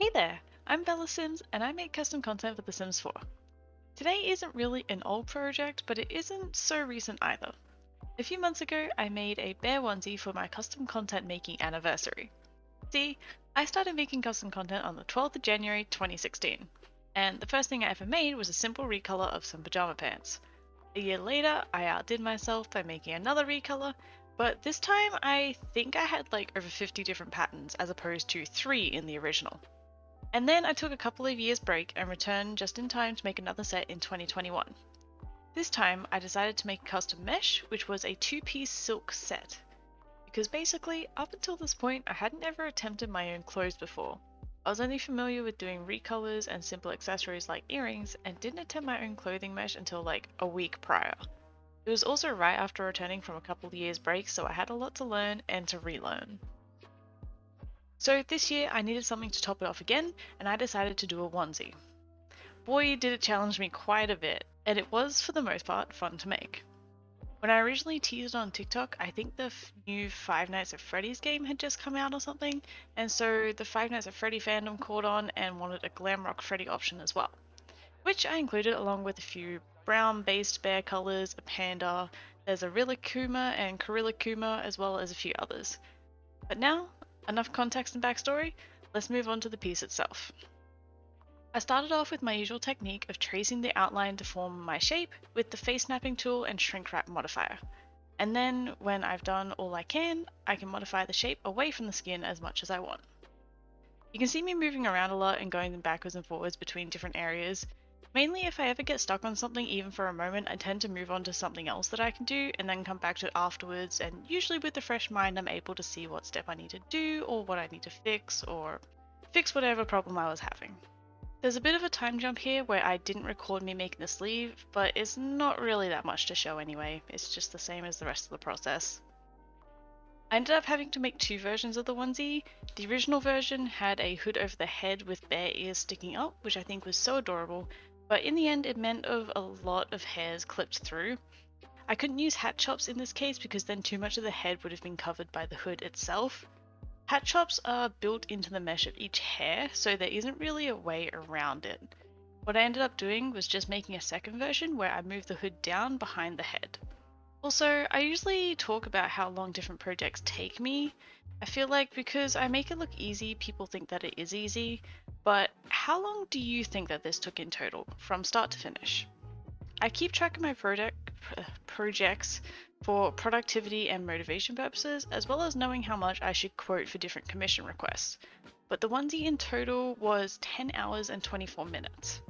Hey there, I'm Bella Sims and I make custom content for The Sims 4. Today isn't really an old project, but it isn't so recent either. A few months ago, I made a bear onesie for my custom content making anniversary. See, I started making custom content on the 12th of January 2016, and the first thing I ever made was a simple recolor of some pajama pants. A year later, I outdid myself by making another recolor, but this time I think I had like over 50 different patterns as opposed to 3 in the original. And then I took a couple of years break and returned just in time to make another set in 2021. This time I decided to make a custom mesh, which was a two-piece silk set. Because basically, up until this point, I hadn't ever attempted my own clothes before. I was only familiar with doing recolors and simple accessories like earrings, and didn't attempt my own clothing mesh until like a week prior. It was also right after returning from a couple of years break, so I had a lot to learn and to relearn. So this year I needed something to top it off again, and I decided to do a onesie. Boy, did it challenge me quite a bit, and it was, for the most part, fun to make. When I originally teased on TikTok, I think the new Five Nights at Freddy's game had just come out or something, and so the Five Nights at Freddy fandom caught on and wanted a glam rock Freddy option as well, which I included along with a few brown-based bear colors, a panda, there's a Rillakkuma and Korillakkuma, as well as a few others. But now, enough context and backstory, let's move on to the piece itself. I started off with my usual technique of tracing the outline to form my shape with the face snapping tool and shrink wrap modifier. And then, when I've done all I can modify the shape away from the skin as much as I want. You can see me moving around a lot and going backwards and forwards between different areas. Mainly if I ever get stuck on something even for a moment, I tend to move on to something else that I can do and then come back to it afterwards, and usually with a fresh mind I'm able to see what step I need to do or what I need to fix, or fix whatever problem I was having. There's a bit of a time jump here where I didn't record me making the sleeve, but it's not really that much to show anyway, it's just the same as the rest of the process. I ended up having to make two versions of the onesie. The original version had a hood over the head with bear ears sticking up, which I think was so adorable, but in the end it meant of a lot of hairs clipped through. I couldn't use hat chops in this case because then too much of the head would have been covered by the hood itself. Hat chops are built into the mesh of each hair, so there isn't really a way around it. What I ended up doing was just making a second version where I moved the hood down behind the head. Also, I usually talk about how long different projects take me. I feel like because I make it look easy, people think that it is easy, but how long do you think that this took in total, from start to finish? I keep track of my projects for productivity and motivation purposes, as well as knowing how much I should quote for different commission requests, but the onesie in total was 10 hours and 24 minutes.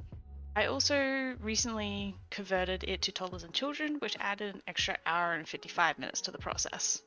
I also recently converted it to toddlers and children, which added an extra hour and 55 minutes to the process.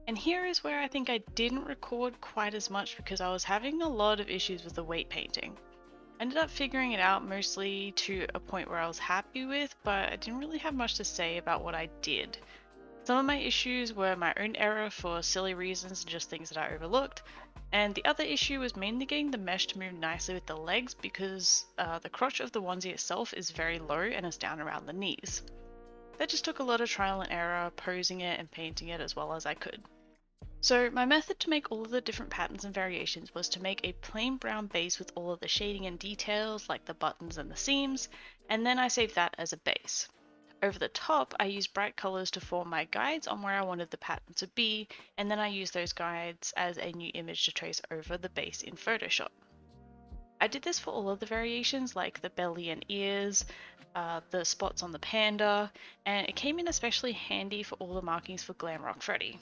And here is where I think I didn't record quite as much because I was having a lot of issues with the weight painting. I ended up figuring it out mostly to a point where I was happy with, but I didn't really have much to say about what I did. Some of my issues were my own error for silly reasons and just things that I overlooked, and the other issue was mainly getting the mesh to move nicely with the legs because the crotch of the onesie itself is very low and is down around the knees. That just took a lot of trial and error, posing it and painting it as well as I could. So my method to make all of the different patterns and variations was to make a plain brown base with all of the shading and details like the buttons and the seams, and then I saved that as a base. Over the top, I used bright colors to form my guides on where I wanted the pattern to be, and then I used those guides as a new image to trace over the base in Photoshop. I did this for all of the variations like the belly and ears, the spots on the panda, and it came in especially handy for all the markings for Glamrock Freddy.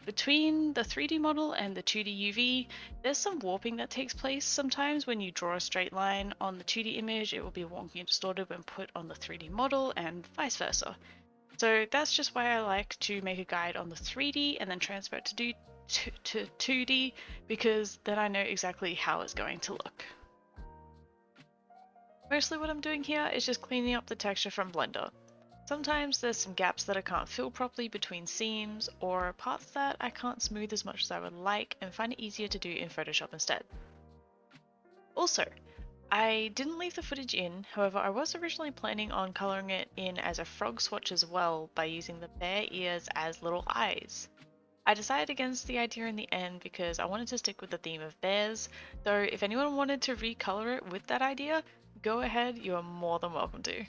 Between the 3D model and the 2D UV, there's some warping that takes place sometimes when you draw a straight line on the 2D image, it will be wonky and distorted when put on the 3D model and vice versa. So that's just why I like to make a guide on the 3D and then transfer it to 2D because then I know exactly how it's going to look. Mostly what I'm doing here is just cleaning up the texture from Blender. Sometimes there's some gaps that I can't fill properly between seams or parts that I can't smooth as much as I would like and find it easier to do in Photoshop instead. Also, I didn't leave the footage in, however I was originally planning on colouring it in as a frog swatch as well by using the bear ears as little eyes. I decided against the idea in the end because I wanted to stick with the theme of bears, though if anyone wanted to recolour it with that idea, go ahead, you are more than welcome to.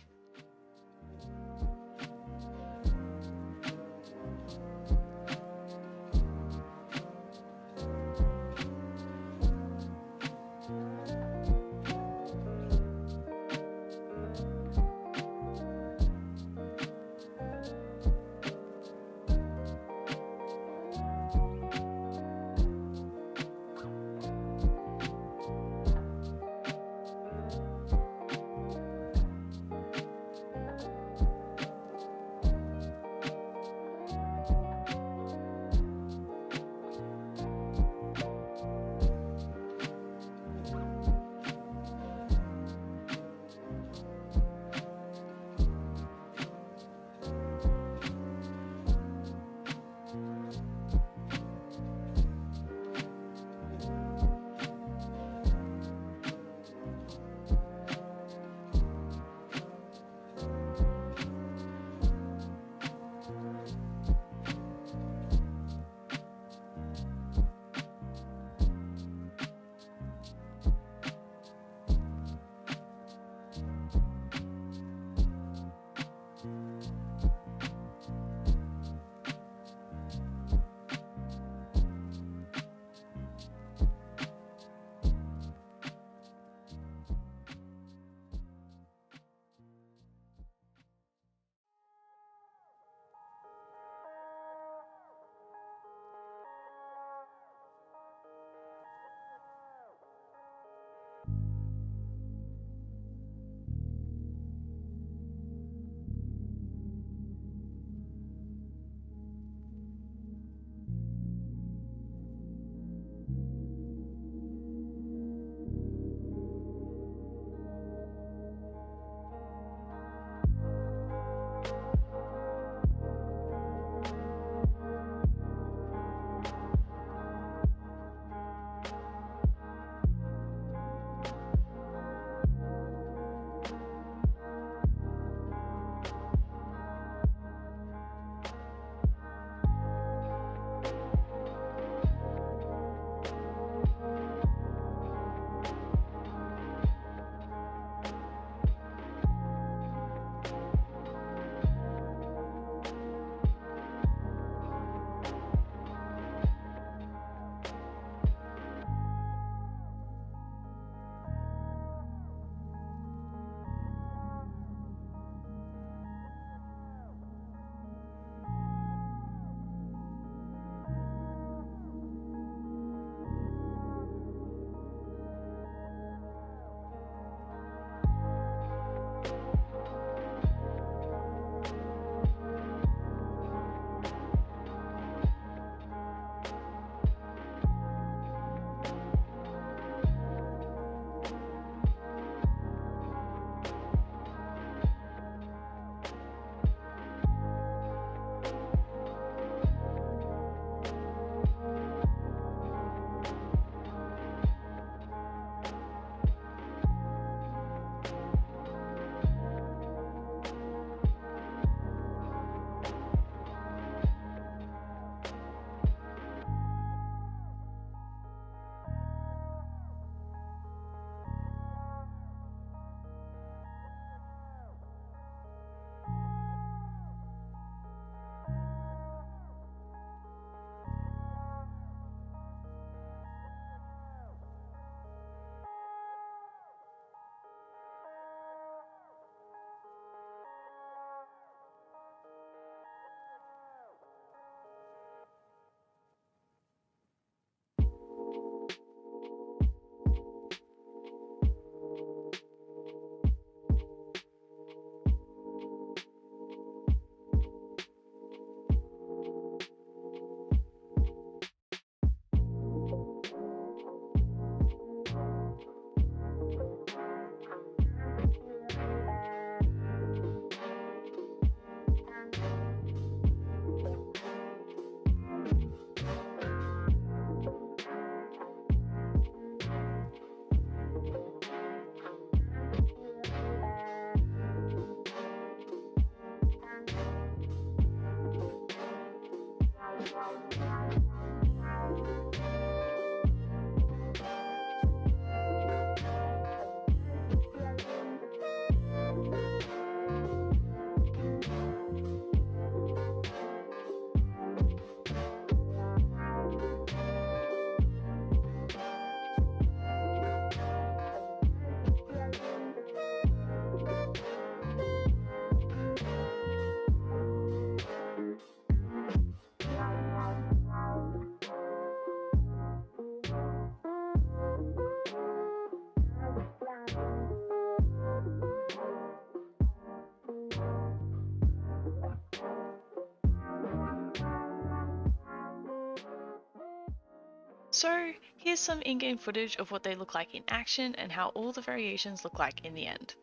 So here's some in-game footage of what they look like in action and how all the variations look like in the end.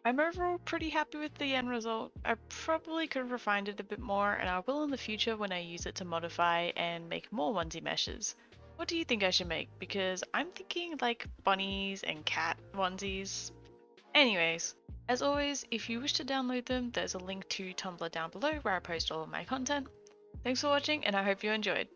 I'm overall pretty happy with the end result. I probably could have refined it a bit more, and I will in the future when I use it to modify and make more onesie meshes. What do you think I should make? Because I'm thinking like bunnies and cat onesies. Anyways, as always, if you wish to download them, there's a link to Tumblr down below where I post all of my content. Thanks for watching, and I hope you enjoyed.